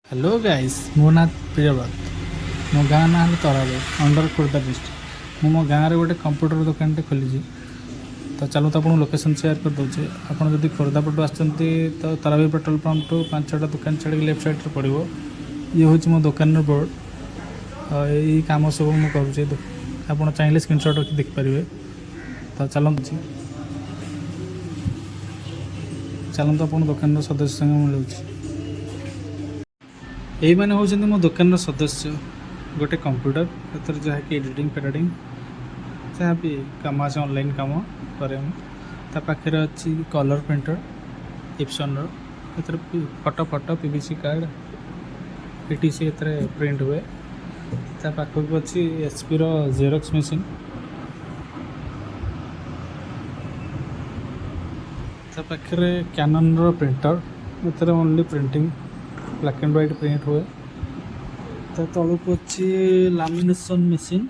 hello guys मो ना प्रियव्रत मो गाँ ना तरावे अंडर खोर्धा डिस्ट्रिक्ट मो गाँव गोटे कंप्यूटर दुकान टे खोली तो चलो तो आपको लोकेशन शेयर कर दूचे आपड़ जब खोर्धा पटू आसती तो तरावी पेट्रोल पंप टू 5-6टा दुकान छाड़ी लेफ्ट साइड पड़ो ये हूँ मो दुकान बोर्ड यही कम सब मुझे करुचे आप चाहिए स्क्रीनशॉट रखी देखिपारे तो चलते चलते आप दुकान सदस्य संगे मिलूँ यही मैंने हूँ मो दुकान सदस्य गोटे कंप्यूटर जहाँकि एडिटिंग फेडिटिंग जहाँ भी कम आसे ऑनलाइन कम कै पाखे अच्छी colour printer Ibsen photo photo PVC card PTC print हुए पाखक अच्छी एचपी रो जेरॉक्स मशीन पाखे कैनन रो प्रिंटर ये only printing black and white print हुए तलू अच्छी लामिनेशन मशीन